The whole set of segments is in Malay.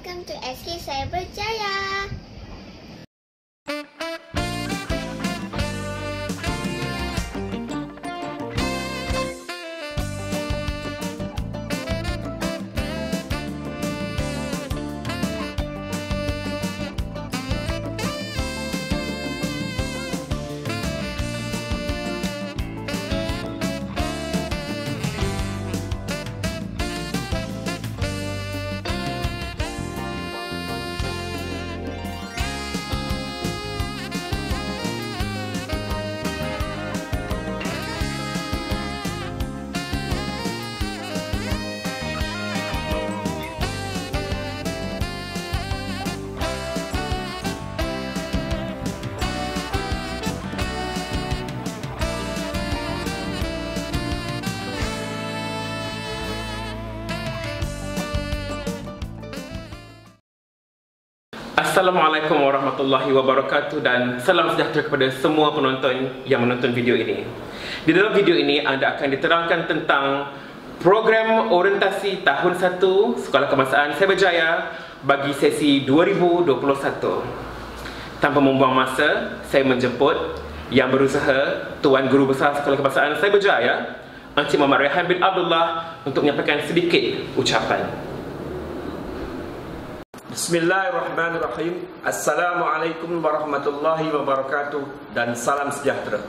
welcome to SK Cyberjaya. Assalamualaikum warahmatullahi wabarakatuh dan salam sejahtera kepada semua penonton yang menonton video ini. Di dalam video ini anda akan diterangkan tentang program orientasi tahun 1 Sekolah Kebangsaan Cyberjaya bagi sesi 2021. Tanpa membuang masa, saya menjemput yang berusaha Tuan Guru Besar Sekolah Kebangsaan Cyberjaya, Encik Muhammad Rehan bin Abdullah, untuk menyampaikan sedikit ucapan. Bismillahirrahmanirrahim. Assalamualaikum warahmatullahi wabarakatuh dan salam sejahtera.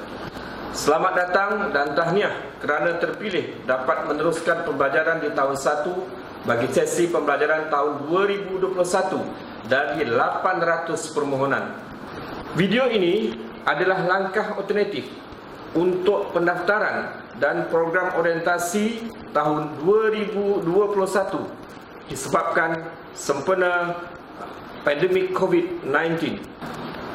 Selamat datang dan tahniah kerana terpilih dapat meneruskan pembelajaran di tahun 1 bagi sesi pembelajaran tahun 2021 dari 800 permohonan. Video ini adalah langkah alternatif untuk pendaftaran dan program orientasi tahun 2021 disebabkan sempena pandemik COVID-19.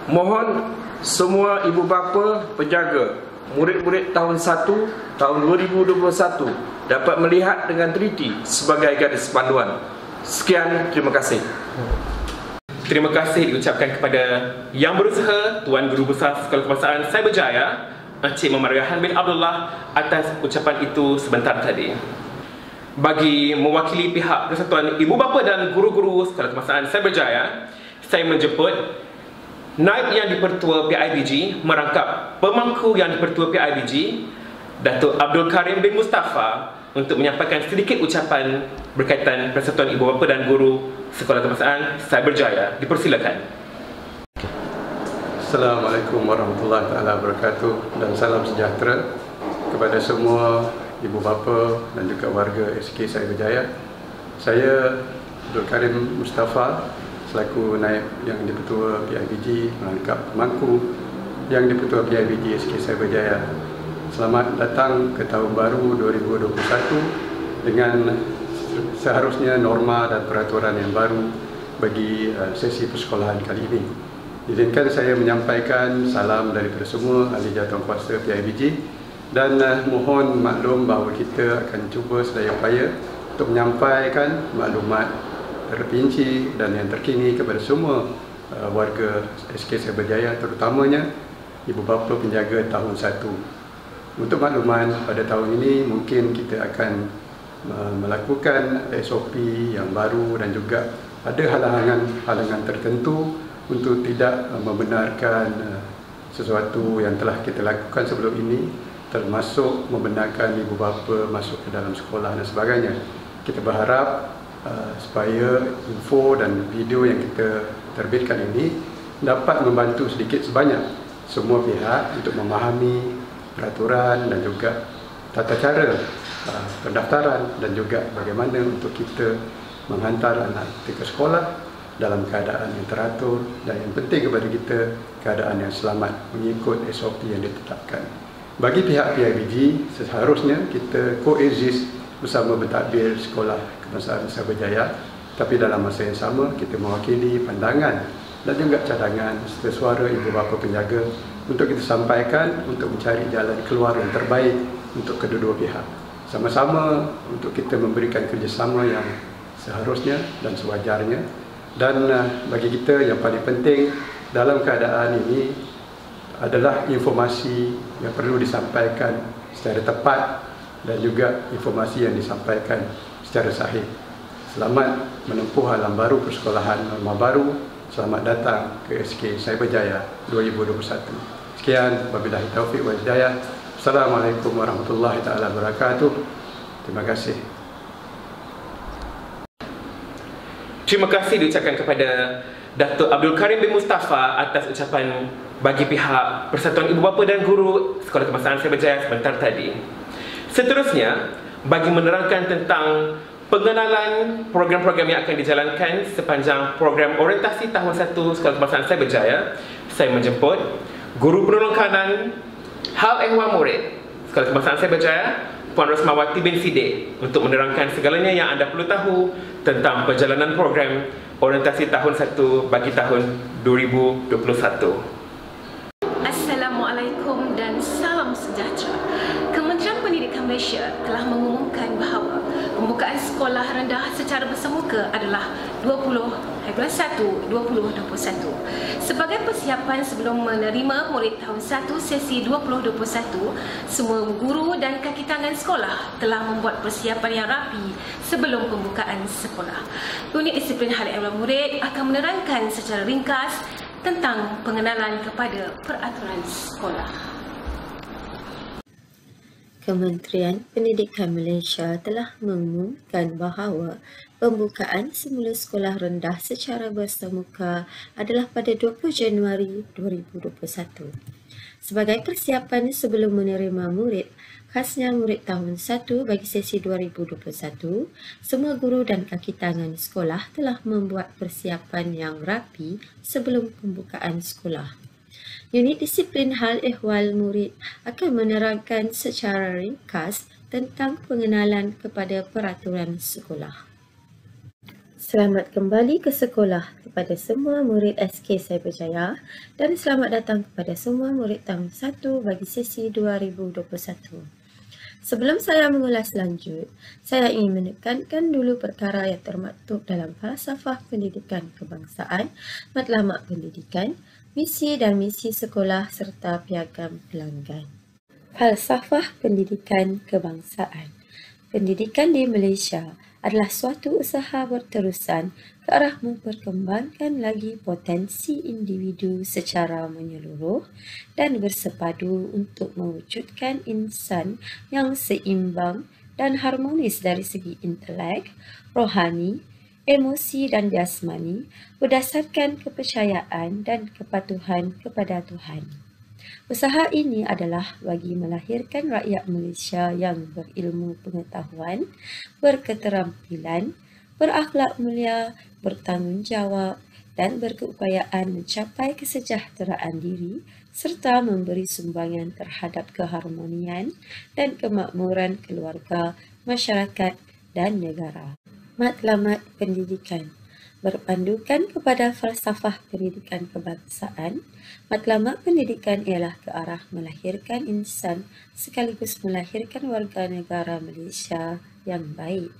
Mohon semua ibu bapa penjaga murid-murid tahun 1 tahun 2021 dapat melihat dengan teliti sebagai garis panduan. Sekian, terima kasih. Terima kasih diucapkan kepada yang berusaha Tuan Guru Besar Sekolah Kebangsaan Cyberjaya, Encik Muhammad Rehan bin Abdullah, atas ucapan itu sebentar tadi. Bagi mewakili pihak Persatuan Ibu Bapa dan Guru-Guru Sekolah Kebangsaan Cyberjaya, saya menjemput Naib Yang di-Pertua PIBG merangkap Pemangku Yang di-Pertua PIBG, Datuk Abdul Karim bin Mustafa, untuk menyampaikan sedikit ucapan berkaitan Persatuan Ibu Bapa dan Guru Sekolah Kebangsaan Cyberjaya. Dipersilakan. Assalamualaikum warahmatullahi wabarakatuh dan salam sejahtera kepada semua ibu bapa dan juga warga SK Cyberjaya. Saya Abdul Karim Mustafa selaku Naib Yang di-Pertua PIBG merangkap Pemangku Yang di-Pertua PIBG SK Cyberjaya. Selamat datang ke tahun baru 2021 dengan seharusnya norma dan peraturan yang baru bagi sesi persekolahan kali ini. Izinkan saya menyampaikan salam daripada semua ahli jawatankuasa PIBG dan mohon maklum bahawa kita akan cuba sedaya upaya untuk menyampaikan maklumat terperinci dan yang terkini kepada semua warga SK Cyberjaya, terutamanya ibu bapa penjaga tahun 1. Untuk makluman, pada tahun ini mungkin kita akan melakukan SOP yang baru dan juga ada halangan tertentu untuk tidak membenarkan sesuatu yang telah kita lakukan sebelum ini, termasuk membenarkan ibu bapa masuk ke dalam sekolah dan sebagainya. Kita berharap supaya info dan video yang kita terbitkan ini dapat membantu sedikit sebanyak semua pihak untuk memahami peraturan dan juga tata cara pendaftaran dan juga bagaimana untuk kita menghantar anak kita ke sekolah dalam keadaan yang teratur dan yang penting kepada kita, keadaan yang selamat mengikut SOP yang ditetapkan. Bagi pihak PIBG, seharusnya kita coexist bersama pentadbir Sekolah Kebangsaan Cyberjaya, tapi dalam masa yang sama kita mewakili pandangan dan juga cadangan serta suara ibu bapa penjaga untuk kita sampaikan untuk mencari jalan keluar yang terbaik untuk kedua-dua pihak. Sama-sama untuk kita memberikan kerjasama yang seharusnya dan sewajarnya. Dan bagi kita yang paling penting dalam keadaan ini adalah informasi yang perlu disampaikan secara tepat dan juga informasi yang disampaikan secara sahih. Selamat menempuh alam baru persekolahan norma baru. Selamat datang ke SK Cyberjaya 2021. Sekian, wabillahi taufiq wal hidayah. Assalamualaikum warahmatullahi taala wabarakatuh. Terima kasih. Terima kasih diucapkan kepada Datuk Abdul Karim bin Mustafa atas ucapan bagi pihak Persatuan Ibu Bapa dan Guru Sekolah Kebangsaan Cyberjaya sebentar tadi. Seterusnya, bagi menerangkan tentang pengenalan program-program yang akan dijalankan sepanjang program orientasi tahun 1 Sekolah Kebangsaan Cyberjaya, saya menjemput Guru Penolong Kanan Hal Ehwal Murid Sekolah Kebangsaan Cyberjaya, Puan Rosmawati bin Siddiq, untuk menerangkan segalanya yang anda perlu tahu tentang perjalanan program orientasi tahun 1 bagi tahun 2021. Assalamualaikum dan salam sejahtera. Kementerian Pendidikan Malaysia telah mengumumkan bahawa pembukaan sekolah rendah secara bersemuka adalah 20/1/2021. Sebagai persiapan sebelum menerima murid tahun 1 sesi 2021, semua guru dan kaki tangan sekolah telah membuat persiapan yang rapi sebelum pembukaan sekolah. Unit Disiplin Hal Ehwal Murid akan menerangkan secara ringkas tentang pengenalan kepada peraturan sekolah. Kementerian Pendidikan Malaysia telah mengumumkan bahawa pembukaan semula sekolah rendah secara bersemuka adalah pada 20 Januari 2021. Sebagai persiapan sebelum menerima murid, khasnya murid tahun 1 bagi sesi 2021, semua guru dan kaki tangan sekolah telah membuat persiapan yang rapi sebelum pembukaan sekolah. Unit Disiplin Hal Ehwal Murid akan menerangkan secara ringkas tentang pengenalan kepada peraturan sekolah. Selamat kembali ke sekolah kepada semua murid SK Cyberjaya dan selamat datang kepada semua murid tahun 1 bagi sesi 2021. Sebelum saya mengulas lanjut, saya ingin menekankan dulu perkara yang termaktub dalam falsafah pendidikan kebangsaan, matlamat pendidikan, misi dan misi sekolah serta piagam pelanggan. Falsafah pendidikan kebangsaan. Pendidikan di Malaysia adalah suatu usaha berterusan ke arah memperkembangkan lagi potensi individu secara menyeluruh dan bersepadu untuk mewujudkan insan yang seimbang dan harmonis dari segi intelek, rohani, emosi dan jasmani berdasarkan kepercayaan dan kepatuhan kepada Tuhan. Usaha ini adalah bagi melahirkan rakyat Malaysia yang berilmu pengetahuan, berketerampilan, berakhlak mulia, bertanggungjawab dan berkeupayaan mencapai kesejahteraan diri serta memberi sumbangan terhadap keharmonian dan kemakmuran keluarga, masyarakat dan negara. Matlamat pendidikan. Berpandukan kepada falsafah pendidikan kebangsaan, matlamat pendidikan ialah ke arah melahirkan insan sekaligus melahirkan warga negara Malaysia yang baik.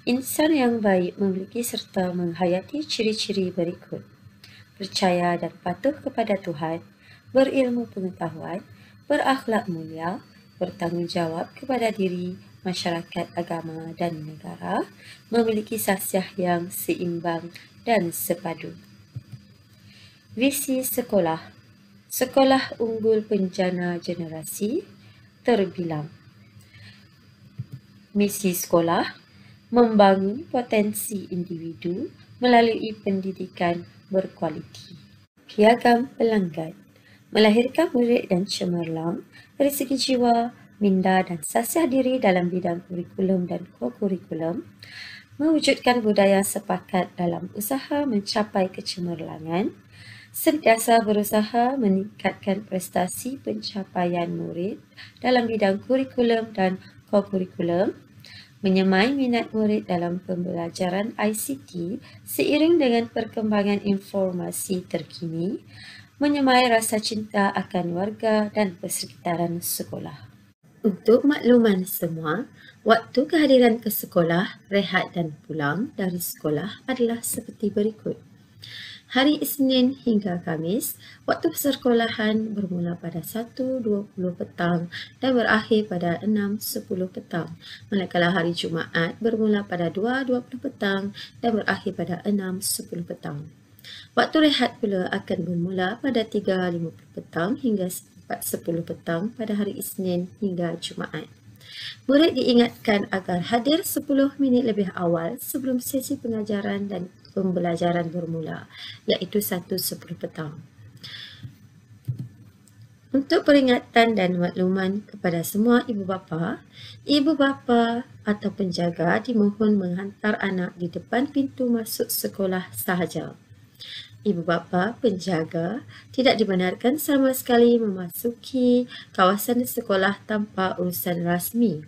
Insan yang baik memiliki serta menghayati ciri-ciri berikut: percaya dan patuh kepada Tuhan, berilmu pengetahuan, berakhlak mulia, bertanggungjawab kepada diri, masyarakat, agama dan negara, memiliki sasiah yang seimbang dan sepadu. Visi sekolah. Sekolah unggul penjana generasi terbilang. Misi sekolah: membangun potensi individu melalui pendidikan berkualiti. Piagam pelanggan. Melahirkan murid dan cemerlang dari segi jiwa, minda dan sasiah diri dalam bidang kurikulum dan ko-kurikulum, mewujudkan budaya sepakat dalam usaha mencapai kecemerlangan, sentiasa berusaha meningkatkan prestasi pencapaian murid dalam bidang kurikulum dan ko-kurikulum, menyemai minat murid dalam pembelajaran ICT seiring dengan perkembangan informasi terkini, menyemai rasa cinta akan warga dan persekitaran sekolah. Untuk makluman semua, waktu kehadiran ke sekolah, rehat dan pulang dari sekolah adalah seperti berikut. Hari Isnin hingga Khamis, waktu persekolahan bermula pada 1.20 petang dan berakhir pada 6.10 petang. Manakala hari Jumaat bermula pada 2.20 petang dan berakhir pada 6.10 petang. Waktu rehat pula akan bermula pada 3.50 petang hingga 4.10 petang pada hari Isnin hingga Jumaat. Murid diingatkan agar hadir 10 minit lebih awal sebelum sesi pengajaran dan pembelajaran bermula, iaitu 1.10 petang. Untuk peringatan dan makluman kepada semua ibu bapa atau penjaga dimohon menghantar anak di depan pintu masuk sekolah sahaja. Ibu bapa penjaga tidak dibenarkan sama sekali memasuki kawasan sekolah tanpa urusan rasmi.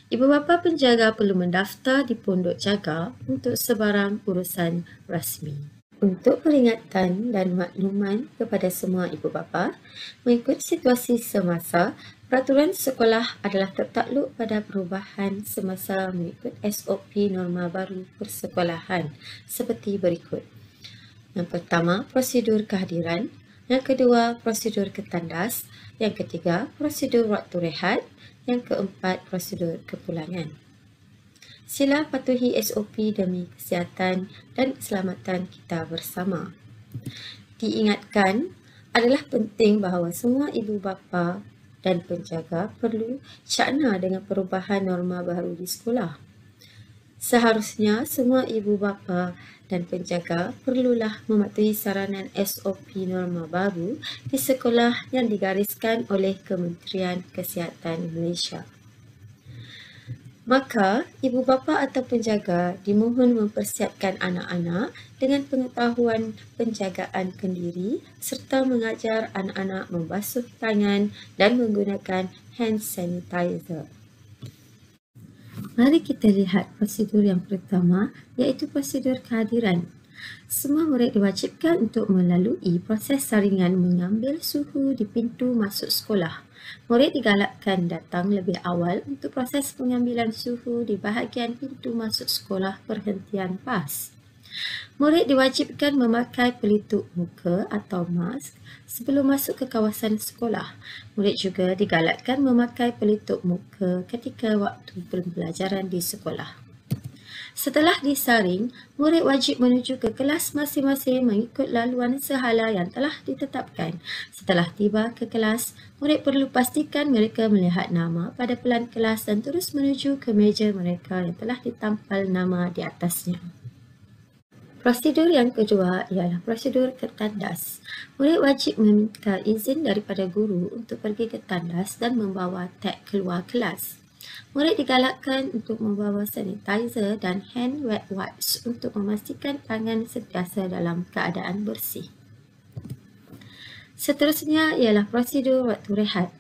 Ibu bapa penjaga perlu mendaftar di pondok jaga untuk sebarang urusan rasmi. Untuk peringatan dan makluman kepada semua ibu bapa, mengikut situasi semasa, peraturan sekolah adalah tertakluk pada perubahan semasa mengikut SOP norma baru persekolahan seperti berikut. Yang pertama, prosedur kehadiran. Yang kedua, prosedur ketandas. Yang ketiga, prosedur waktu rehat. Yang keempat, prosedur kepulangan. Sila patuhi SOP demi kesihatan dan keselamatan kita bersama. Diingatkan, adalah penting bahawa semua ibu bapa dan penjaga perlu syakna dengan perubahan norma baru di sekolah. Seharusnya semua ibu bapa dan penjaga perlulah mematuhi saranan SOP norma baru di sekolah yang digariskan oleh Kementerian Kesihatan Malaysia. Maka, ibu bapa atau penjaga dimohon mempersiapkan anak-anak dengan pengetahuan penjagaan kendiri serta mengajar anak-anak membasuh tangan dan menggunakan hand sanitizer. Mari kita lihat prosedur yang pertama, iaitu prosedur kehadiran. Semua murid diwajibkan untuk melalui proses saringan mengambil suhu di pintu masuk sekolah. Murid digalakkan datang lebih awal untuk proses pengambilan suhu di bahagian pintu masuk sekolah perhentian PAS. Murid diwajibkan memakai pelitup muka atau mask sebelum masuk ke kawasan sekolah. Murid juga digalakkan memakai pelitup muka ketika waktu pembelajaran di sekolah. Setelah disaring, murid wajib menuju ke kelas masing-masing mengikut laluan sehala yang telah ditetapkan. Setelah tiba ke kelas, murid perlu pastikan mereka melihat nama pada pelan kelas dan terus menuju ke meja mereka yang telah ditampal nama di atasnya. Prosedur yang kedua ialah prosedur ke tandas. Murid wajib meminta izin daripada guru untuk pergi ke tandas dan membawa tag keluar kelas. Murid digalakkan untuk membawa sanitizer dan hand wet wipes untuk memastikan tangan sentiasa dalam keadaan bersih. Seterusnya ialah prosedur waktu rehat.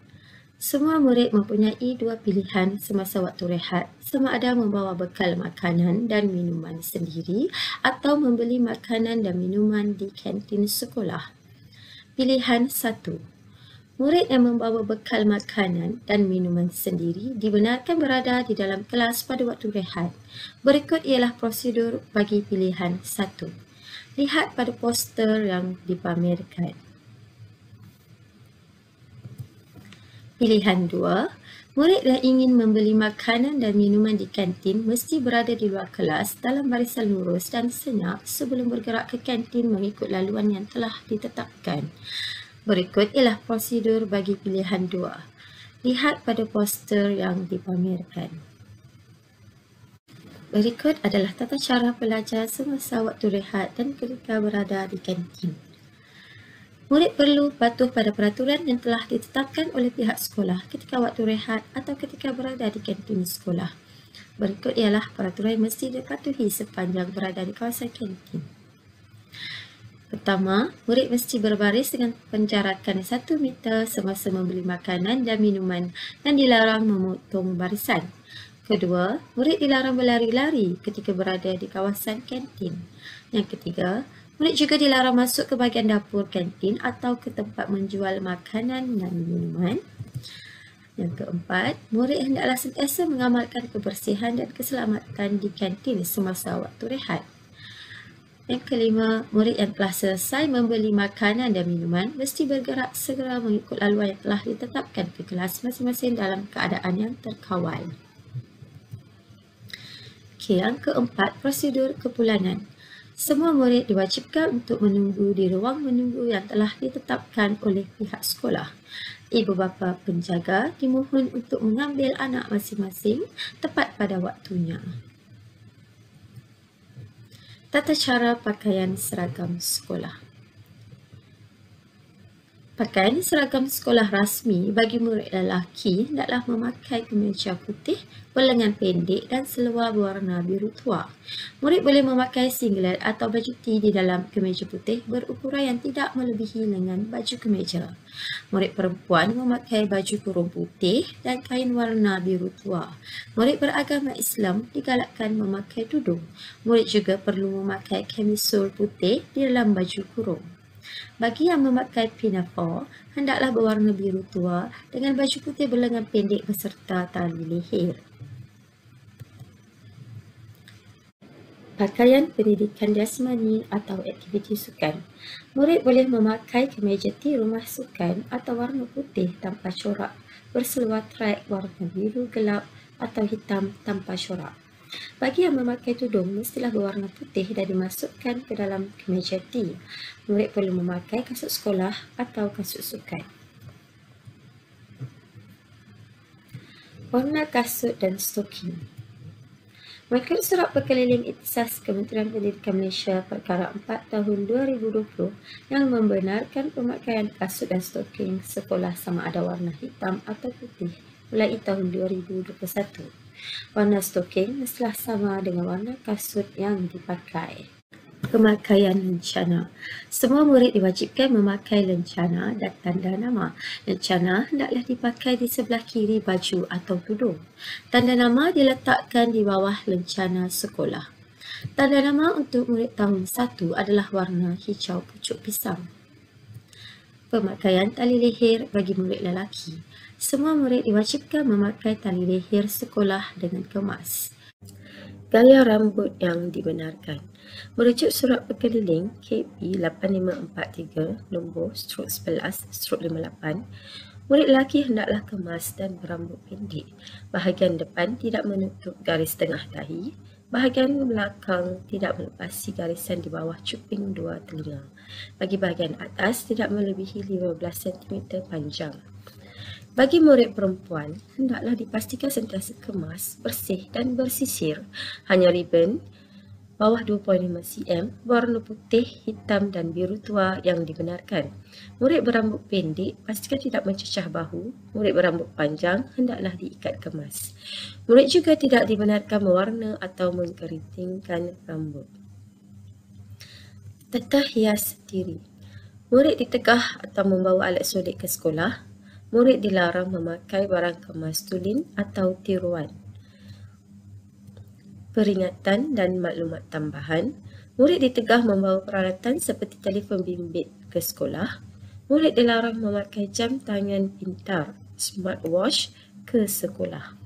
Semua murid mempunyai dua pilihan semasa waktu rehat, sama ada membawa bekal makanan dan minuman sendiri atau membeli makanan dan minuman di kantin sekolah. Pilihan 1. Murid yang membawa bekal makanan dan minuman sendiri dibenarkan berada di dalam kelas pada waktu rehat. Berikut ialah prosedur bagi pilihan 1. Lihat pada poster yang dipamerkan. Pilihan 2, murid yang ingin membeli makanan dan minuman di kantin mesti berada di luar kelas dalam barisan lurus dan senyap sebelum bergerak ke kantin mengikut laluan yang telah ditetapkan. Berikut ialah prosedur bagi pilihan 2. Lihat pada poster yang dipamerkan. Berikut adalah tata cara belajar semasa waktu rehat dan ketika berada di kantin. Murid perlu patuh pada peraturan yang telah ditetapkan oleh pihak sekolah ketika waktu rehat atau ketika berada di kantin sekolah. Berikut ialah peraturan yang mesti dipatuhi sepanjang berada di kawasan kantin. Pertama, murid mesti berbaris dengan penjarakan 1 meter semasa membeli makanan dan minuman dan dilarang memotong barisan. Kedua, murid dilarang berlari-lari ketika berada di kawasan kantin. Yang ketiga, murid juga dilarang masuk ke bahagian dapur kantin atau ke tempat menjual makanan dan minuman. Yang keempat, murid hendaklah sentiasa mengamalkan kebersihan dan keselamatan di kantin semasa waktu rehat. Yang kelima, murid yang telah selesai membeli makanan dan minuman mesti bergerak segera mengikut laluan yang telah ditetapkan ke kelas masing-masing dalam keadaan yang terkawal. Okey, yang keempat, prosedur kepulangan. Semua murid diwajibkan untuk menunggu di ruang menunggu yang telah ditetapkan oleh pihak sekolah. Ibu bapa penjaga dimohon untuk mengambil anak masing-masing tepat pada waktunya. Tata cara pakaian seragam sekolah. Pakaian seragam sekolah rasmi bagi murid lelaki hendaklah memakai kemeja putih berlengan pendek dan seluar berwarna biru tua. Murid boleh memakai singlet atau baju tee di dalam kemeja putih berukuran yang tidak melebihi lengan baju kemeja. Murid perempuan memakai baju kurung putih dan kain warna biru tua. Murid beragama Islam digalakkan memakai tudung. Murid juga perlu memakai kamisul putih di dalam baju kurung. Bagi yang memakai pinafore, hendaklah berwarna biru tua dengan baju putih berlengan pendek beserta tali leher. Pakaian pendidikan jasmani atau aktiviti sukan. Murid boleh memakai kemeja tee rumah sukan atau warna putih tanpa corak berseluar track warna biru gelap atau hitam tanpa corak. Bagi yang memakai tudung, mestilah berwarna putih dan dimasukkan ke dalam kemeja tee. Murid perlu memakai kasut sekolah atau kasut sukan. Warna kasut dan stoking. Mengikut Surat Perkeliling Ikhtisas Kementerian Pendidikan Malaysia Perkara 4 tahun 2020 yang membenarkan pemakaian kasut dan stoking sekolah sama ada warna hitam atau putih mulai tahun 2021. Warna stoking mestilah sama dengan warna kasut yang dipakai. Pemakaian lencana. Semua murid diwajibkan memakai lencana dan tanda nama. Lencana hendaklah dipakai di sebelah kiri baju atau tudung. Tanda nama diletakkan di bawah lencana sekolah. Tanda nama untuk murid tahun 1 adalah warna hijau pucuk pisang. Pemakaian tali leher bagi murid lelaki. Semua murid diwajibkan memakai tali leher sekolah dengan kemas. Gaya rambut yang dibenarkan. Merujuk Surat Perkeliling KP 8543 nombor /11/58, murid lelaki hendaklah kemas dan berambut pendek. Bahagian depan tidak menutup garis tengah dahi. Bahagian belakang tidak melepasi garisan di bawah cuping dua telinga. Bagi bahagian atas tidak melebihi 15 cm panjang. Bagi murid perempuan, hendaklah dipastikan sentiasa kemas, bersih dan bersisir. Hanya ribbon bawah 2.5 cm, berwarna putih, hitam dan biru tua yang dibenarkan. Murid berambut pendek, pastikan tidak mencecah bahu. Murid berambut panjang, hendaklah diikat kemas. Murid juga tidak dibenarkan mewarna atau mengkeritingkan rambut. Tata hias diri. Murid ditegah atau membawa alat solik ke sekolah. Murid dilarang memakai barang kemas tulen atau tiruan. Peringatan dan maklumat tambahan. Murid ditegah membawa peralatan seperti telefon bimbit ke sekolah. Murid dilarang memakai jam tangan pintar, smartwatch ke sekolah.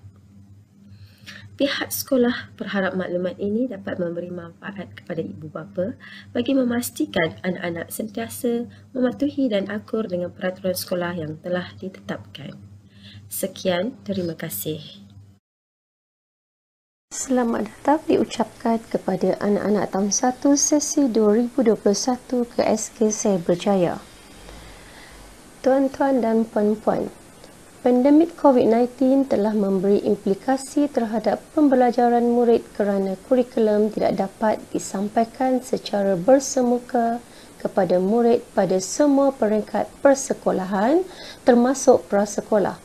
Pihak sekolah berharap maklumat ini dapat memberi manfaat kepada ibu bapa bagi memastikan anak-anak sentiasa mematuhi dan akur dengan peraturan sekolah yang telah ditetapkan. Sekian, terima kasih. Selamat datang diucapkan kepada anak-anak tahun 1 sesi 2021 ke SK Cyberjaya. Tuan-tuan dan puan-puan, pandemik COVID-19 telah memberi implikasi terhadap pembelajaran murid kerana kurikulum tidak dapat disampaikan secara bersemuka kepada murid pada semua peringkat persekolahan termasuk prasekolah.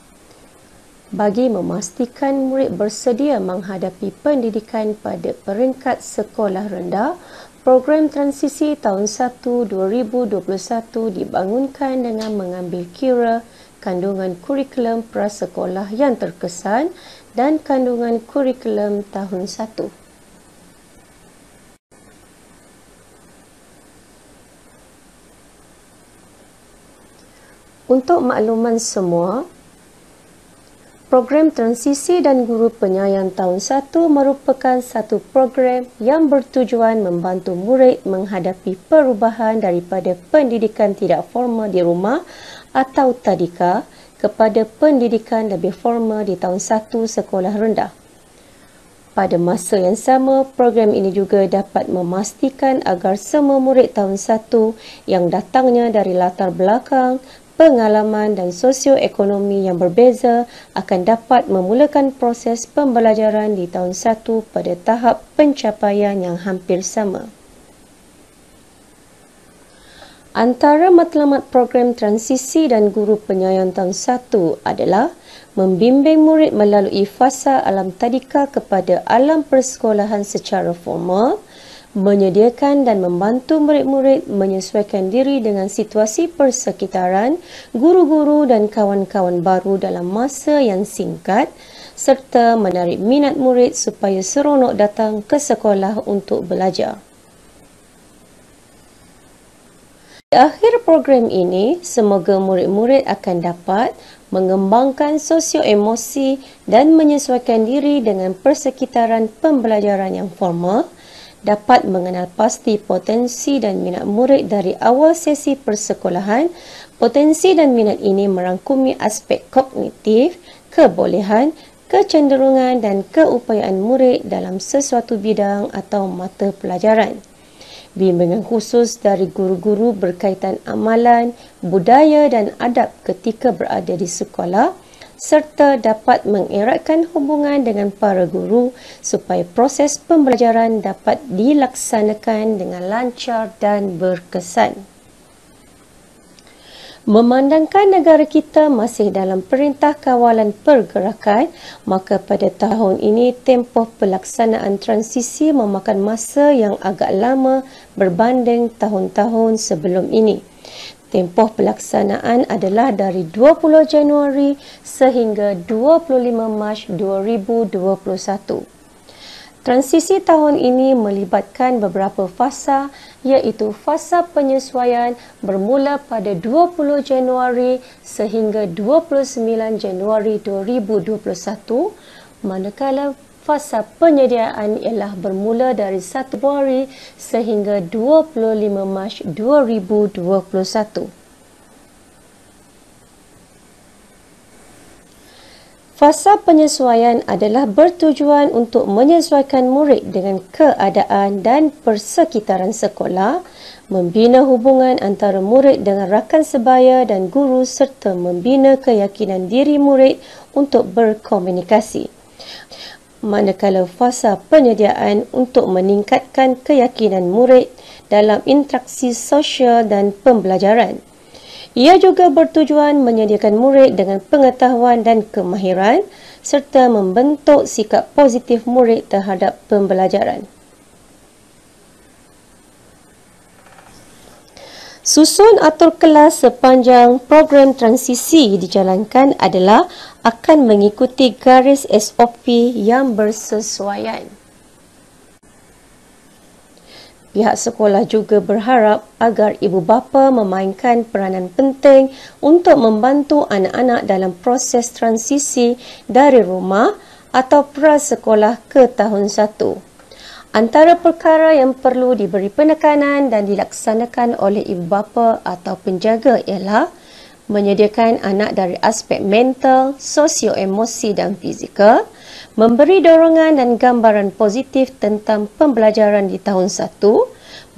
Bagi memastikan murid bersedia menghadapi pendidikan pada peringkat sekolah rendah, program transisi tahun 1 2021 dibangunkan dengan mengambil kira kandungan kurikulum prasekolah yang terkesan dan kandungan kurikulum tahun 1. Untuk makluman semua, Program Transisi dan Guru Penyayang tahun 1 merupakan satu program yang bertujuan membantu murid menghadapi perubahan daripada pendidikan tidak formal di rumah atau tadika kepada pendidikan lebih formal di tahun 1 sekolah rendah. Pada masa yang sama, program ini juga dapat memastikan agar semua murid tahun 1 yang datangnya dari latar belakang, pengalaman dan sosioekonomi yang berbeza akan dapat memulakan proses pembelajaran di tahun 1 pada tahap pencapaian yang hampir sama. Antara matlamat program transisi dan guru penyayang tahun 1 adalah membimbing murid melalui fasa alam tadika kepada alam persekolahan secara formal, menyediakan dan membantu murid-murid menyesuaikan diri dengan situasi persekitaran, guru-guru dan kawan-kawan baru dalam masa yang singkat, serta menarik minat murid supaya seronok datang ke sekolah untuk belajar. Di akhir program ini, semoga murid-murid akan dapat mengembangkan sosio-emosi dan menyesuaikan diri dengan persekitaran pembelajaran yang formal, dapat mengenal pasti potensi dan minat murid dari awal sesi persekolahan. Potensi dan minat ini merangkumi aspek kognitif, kebolehan, kecenderungan dan keupayaan murid dalam sesuatu bidang atau mata pelajaran. Bimbingan khusus dari guru-guru berkaitan amalan, budaya dan adab ketika berada di sekolah serta dapat mengeratkan hubungan dengan para guru supaya proses pembelajaran dapat dilaksanakan dengan lancar dan berkesan. Memandangkan negara kita masih dalam Perintah Kawalan Pergerakan, maka pada tahun ini tempoh pelaksanaan transisi memakan masa yang agak lama berbanding tahun-tahun sebelum ini. Tempoh pelaksanaan adalah dari 20 Januari sehingga 25 Mac 2021. Transisi tahun ini melibatkan beberapa fasa, iaitu fasa penyesuaian bermula pada 20 Januari sehingga 29 Januari 2021, manakala fasa penyediaan ialah bermula dari 1 Februari sehingga 25 Mac 2021. Fasa penyesuaian adalah bertujuan untuk menyesuaikan murid dengan keadaan dan persekitaran sekolah, membina hubungan antara murid dengan rakan sebaya dan guru serta membina keyakinan diri murid untuk berkomunikasi. Manakala fasa penyediaan untuk meningkatkan keyakinan murid dalam interaksi sosial dan pembelajaran. Ia juga bertujuan menyediakan murid dengan pengetahuan dan kemahiran serta membentuk sikap positif murid terhadap pembelajaran. Susun atur kelas sepanjang program transisi dijalankan adalah akan mengikuti garis SOP yang bersesuaian. Pihak sekolah juga berharap agar ibu bapa memainkan peranan penting untuk membantu anak-anak dalam proses transisi dari rumah atau prasekolah ke tahun 1. Antara perkara yang perlu diberi penekanan dan dilaksanakan oleh ibu bapa atau penjaga ialah menyediakan anak dari aspek mental, sosio-emosi dan fizikal, memberi dorongan dan gambaran positif tentang pembelajaran di tahun 1,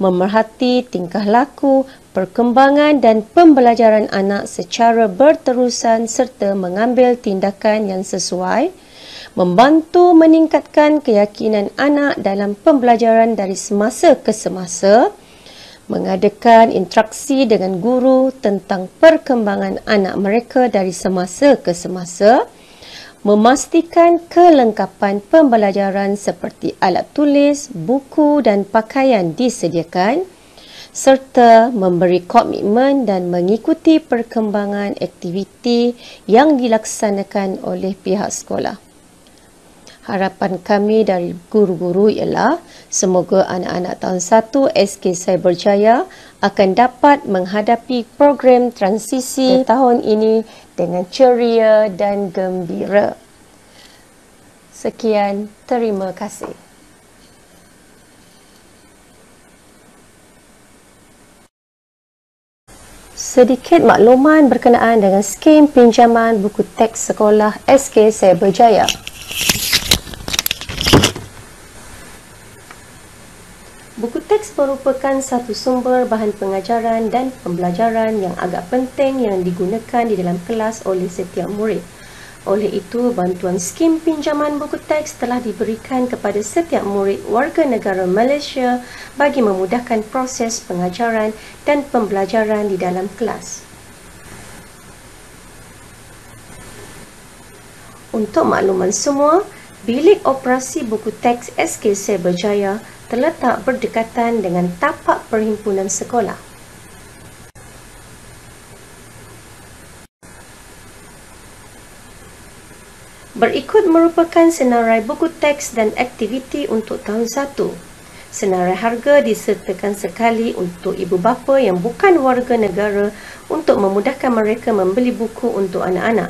memerhati tingkah laku, perkembangan dan pembelajaran anak secara berterusan serta mengambil tindakan yang sesuai, membantu meningkatkan keyakinan anak dalam pembelajaran dari semasa ke semasa, mengadakan interaksi dengan guru tentang perkembangan anak mereka dari semasa ke semasa, memastikan kelengkapan pembelajaran seperti alat tulis, buku dan pakaian disediakan, serta memberi komitmen dan mengikuti perkembangan aktiviti yang dilaksanakan oleh pihak sekolah. Harapan kami dari guru-guru ialah semoga anak-anak tahun 1 SK Cyberjaya akan dapat menghadapi program transisi tahun ini dengan ceria dan gembira. Sekian, terima kasih. Sedikit makluman berkenaan dengan skim pinjaman buku teks sekolah SK Cyberjaya. Buku teks merupakan satu sumber bahan pengajaran dan pembelajaran yang agak penting yang digunakan di dalam kelas oleh setiap murid. Oleh itu, bantuan skim pinjaman buku teks telah diberikan kepada setiap murid warga negara Malaysia bagi memudahkan proses pengajaran dan pembelajaran di dalam kelas. Untuk makluman semua, bilik operasi buku teks SK Cyberjaya terletak berdekatan dengan tapak perhimpunan sekolah. Berikut merupakan senarai buku teks dan aktiviti untuk tahun 1. Senarai harga disertakan sekali untuk ibu bapa yang bukan warga negara untuk memudahkan mereka membeli buku untuk anak-anak.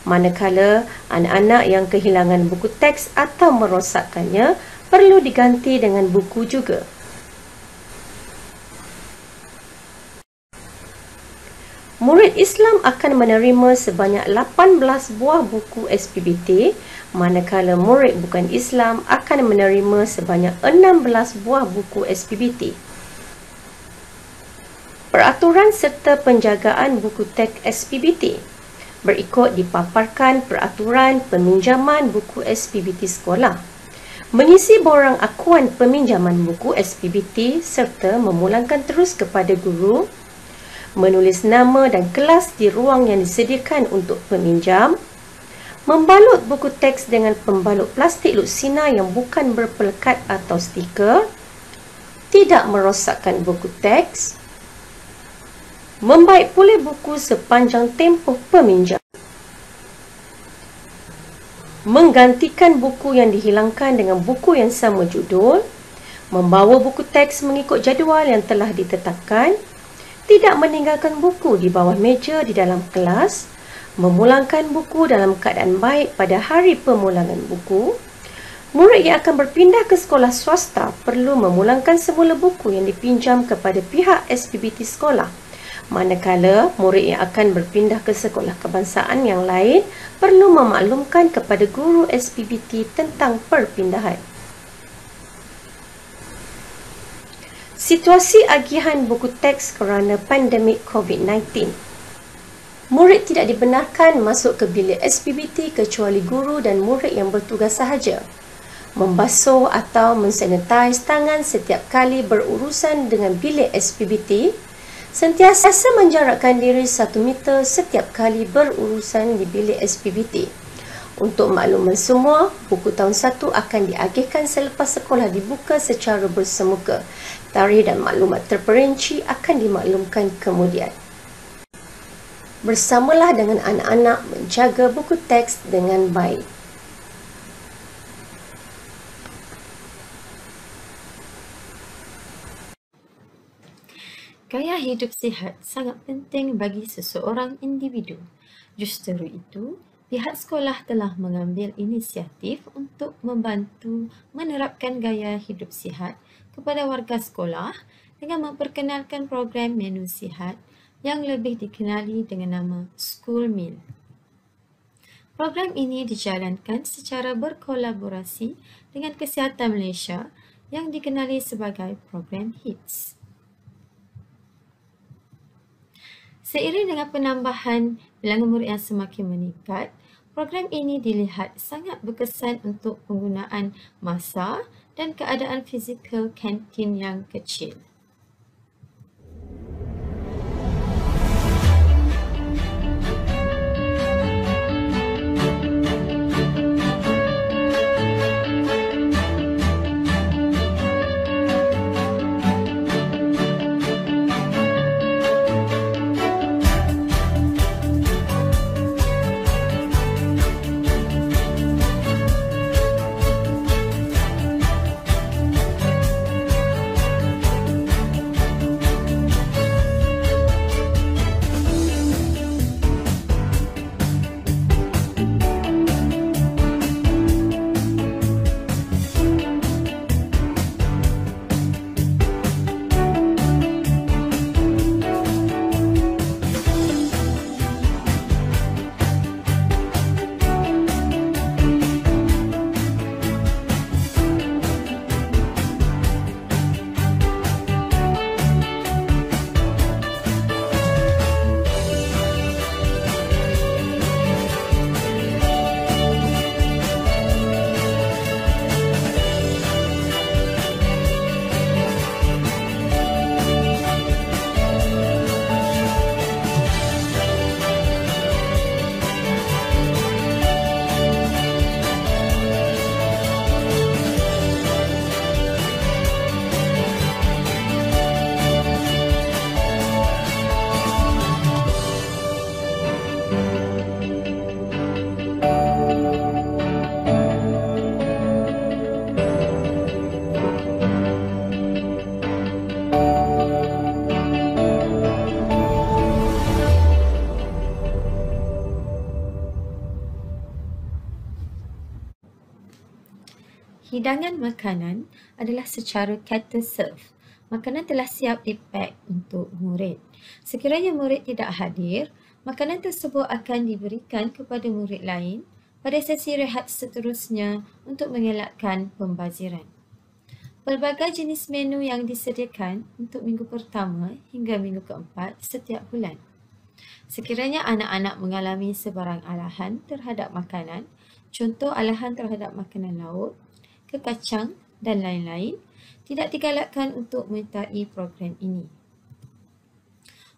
Manakala anak-anak yang kehilangan buku teks atau merosakkannya perlu diganti dengan buku juga. Murid Islam akan menerima sebanyak 18 buah buku SPBT, manakala murid bukan Islam akan menerima sebanyak 16 buah buku SPBT. Peraturan serta penjagaan buku teks SPBT. Berikut dipaparkan peraturan peminjaman buku SPBT sekolah. Mengisi borang akuan peminjaman buku SPBT serta memulangkan terus kepada guru. Menulis nama dan kelas di ruang yang disediakan untuk peminjam, membalut buku teks dengan pembalut plastik lutsina yang bukan berpelekat atau stiker, tidak merosakkan buku teks, membaik pulih buku sepanjang tempoh peminjam, menggantikan buku yang dihilangkan dengan buku yang sama judul, membawa buku teks mengikut jadual yang telah ditetapkan, tidak meninggalkan buku di bawah meja di dalam kelas, memulangkan buku dalam keadaan baik pada hari pemulangan buku. Murid yang akan berpindah ke sekolah swasta perlu memulangkan semula buku yang dipinjam kepada pihak SPBT sekolah. Manakala murid yang akan berpindah ke sekolah kebangsaan yang lain perlu memaklumkan kepada guru SPBT tentang perpindahan. Situasi agihan buku teks kerana pandemik COVID-19. Murid tidak dibenarkan masuk ke bilik SPBT kecuali guru dan murid yang bertugas sahaja. Membasuh atau mensanitize tangan setiap kali berurusan dengan bilik SPBT. Sentiasa menjarakkan diri 1 meter setiap kali berurusan di bilik SPBT. Untuk makluman semua, buku tahun 1 akan diagihkan selepas sekolah dibuka secara bersemuka. Tarikh dan maklumat terperinci akan dimaklumkan kemudian. Bersamalah dengan anak-anak menjaga buku teks dengan baik. Gaya hidup sihat sangat penting bagi seseorang individu. Justru itu, pihak sekolah telah mengambil inisiatif untuk membantu menerapkan gaya hidup sihat kepada warga sekolah dengan memperkenalkan program menu sihat yang lebih dikenali dengan nama School Meal. Program ini dijalankan secara berkolaborasi dengan Kesihatan Malaysia yang dikenali sebagai program HITS. Seiring dengan penambahan bilangan murid yang semakin meningkat, program ini dilihat sangat berkesan untuk penggunaan masa dan keadaan fizikal kantin yang kecil. Hidangan makanan adalah secara kata serve. Makanan telah siap dipak untuk murid. Sekiranya murid tidak hadir, makanan tersebut akan diberikan kepada murid lain pada sesi rehat seterusnya untuk mengelakkan pembaziran. Pelbagai jenis menu yang disediakan untuk minggu pertama hingga minggu keempat setiap bulan. Sekiranya anak-anak mengalami sebarang alahan terhadap makanan, contoh alahan terhadap makanan laut, kekacang dan lain-lain, tidak digalakkan untuk menyertai program ini.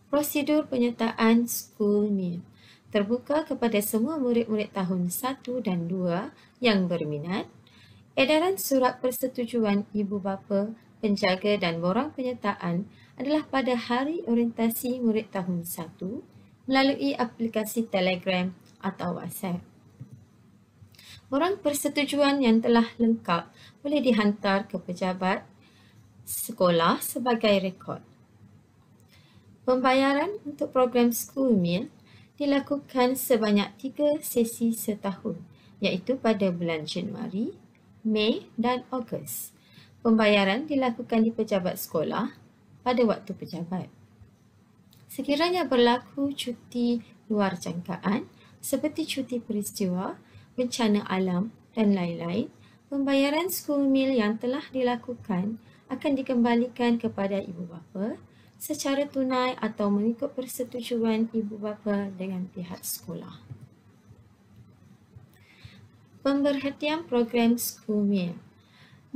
Prosedur penyertaan school meal terbuka kepada semua murid-murid tahun 1 dan 2 yang berminat. Edaran surat persetujuan ibu bapa, penjaga dan borang penyertaan adalah pada hari orientasi murid tahun 1 melalui aplikasi Telegram atau WhatsApp. Borang persetujuan yang telah lengkap boleh dihantar ke pejabat sekolah sebagai rekod. Pembayaran untuk program school meal dilakukan sebanyak 3 sesi setahun, iaitu pada bulan Januari, Mei dan Ogos. Pembayaran dilakukan di pejabat sekolah pada waktu pejabat. Sekiranya berlaku cuti luar jangkaan seperti cuti peristiwa, bencana alam dan lain-lain, pembayaran school meal yang telah dilakukan akan dikembalikan kepada ibu bapa secara tunai atau mengikut persetujuan ibu bapa dengan pihak sekolah. Pemberhentian program school meal.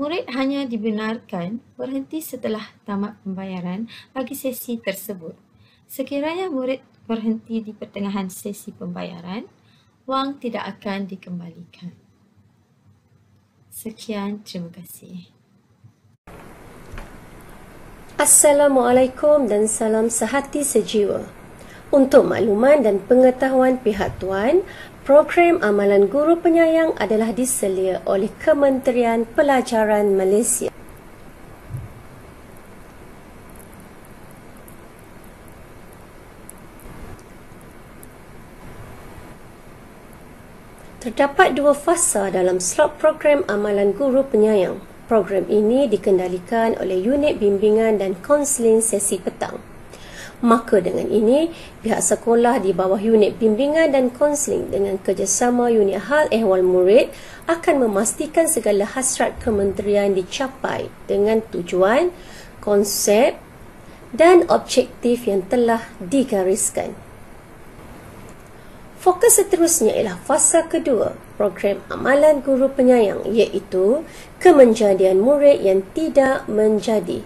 Murid hanya dibenarkan berhenti setelah tamat pembayaran bagi sesi tersebut. Sekiranya murid berhenti di pertengahan sesi pembayaran, wang tidak akan dikembalikan. Sekian, terima kasih. Assalamualaikum dan salam sehati sejiwa. Untuk makluman dan pengetahuan pihak tuan, program amalan guru penyayang adalah diselia oleh Kementerian Pelajaran Malaysia. Terdapat 2 fasa dalam slot program amalan guru penyayang. Program ini dikendalikan oleh unit bimbingan dan kaunseling sesi petang. Maka dengan ini, pihak sekolah di bawah unit bimbingan dan kaunseling dengan kerjasama unit hal ehwal murid akan memastikan segala hasrat kementerian dicapai dengan tujuan, konsep dan objektif yang telah digariskan. Fokus seterusnya ialah fasa kedua program amalan guru penyayang, iaitu kemenjadian murid yang tidak menjadi.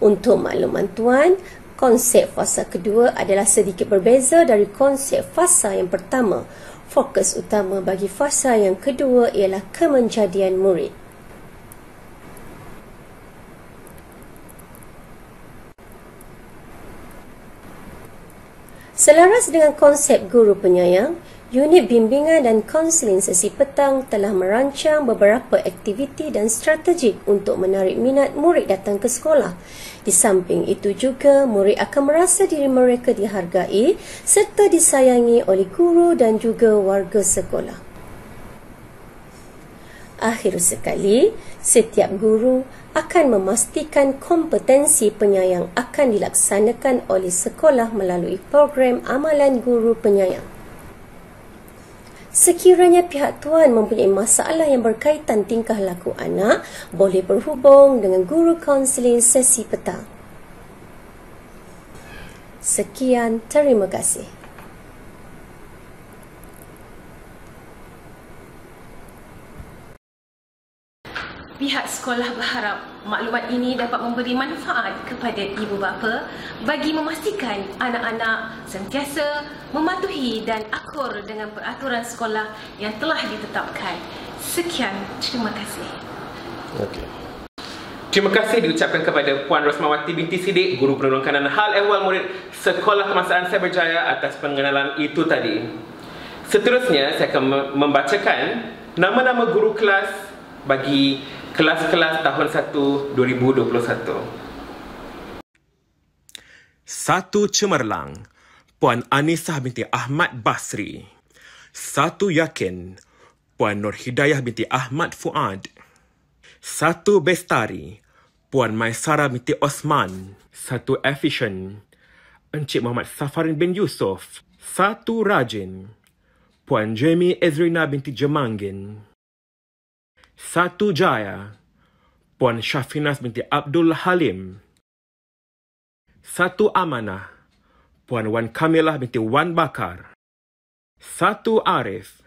Untuk makluman tuan, konsep fasa kedua adalah sedikit berbeza dari konsep fasa yang pertama. Fokus utama bagi fasa yang kedua ialah kemenjadian murid. Selaras dengan konsep guru penyayang, unit bimbingan dan kaunseling sesi petang telah merancang beberapa aktiviti dan strategik untuk menarik minat murid datang ke sekolah. Di samping itu juga, murid akan merasa diri mereka dihargai serta disayangi oleh guru dan juga warga sekolah. Akhir sekali, setiap guru akan memastikan kompetensi penyayang akan dilaksanakan oleh sekolah melalui program amalan guru penyayang. Sekiranya pihak tuan mempunyai masalah yang berkaitan tingkah laku anak, boleh berhubung dengan guru kaunseling sesi petang. Sekian, terima kasih. Pihak sekolah berharap maklumat ini dapat memberi manfaat kepada ibu bapa bagi memastikan anak-anak sentiasa mematuhi dan akur dengan peraturan sekolah yang telah ditetapkan. Sekian, terima kasih. Terima kasih diucapkan kepada Puan Rosmawati binti Siddiq, Guru Penolong Kanan Hal Ehwal Murid Sekolah Kebangsaan Cyberjaya atas pengenalan itu tadi. Seterusnya, saya akan membacakan nama-nama guru kelas bagi kelas-kelas tahun 1 2021. 1 Cemerlang, Puan Anisah binti Ahmad Basri. 1 Yakin, Puan Nur Hidayah binti Ahmad Fuad. 1 Bestari, Puan Maisara binti Osman. 1 Efficient, Encik Muhammad Safarin bin Yusof. 1 Rajin, Puan Jamie Ezrina binti Jemangin. 1 Jaya, Puan Syafinas binti Abdul Halim. 1 Amanah, Puan Wan Kamilah binti Wan Bakar. 1 Arif,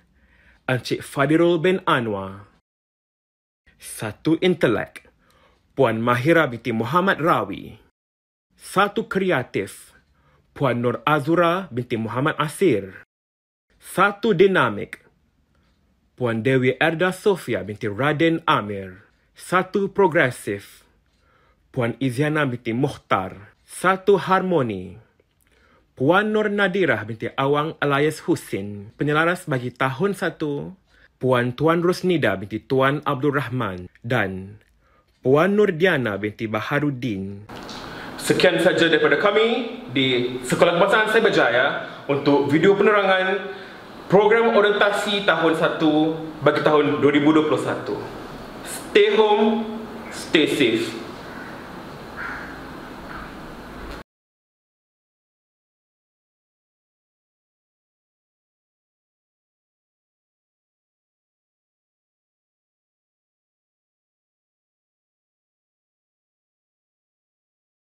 Encik Fadirul bin Anwar. 1 Intelek, Puan Mahira binti Muhammad Rawi. 1 Kreatif, Puan Nur Azura binti Muhammad Asir. 1 Dinamik, Puan Dewi Erda Sofia binti Raden Amir. 1 Progresif, Puan Iziana binti Mukhtar. 1 Harmoni, Puan Nur Nadirah binti Awang Alias Husin. Penyelaras bagi tahun 1, Puan Tuan Rosnida binti Tuan Abdul Rahman dan Puan Nur Diana binti Baharuddin. Sekian saja daripada kami di Sekolah Kebangsaan Cyberjaya untuk video penerangan program orientasi tahun 1 bagi tahun 2021. Stay home, stay safe.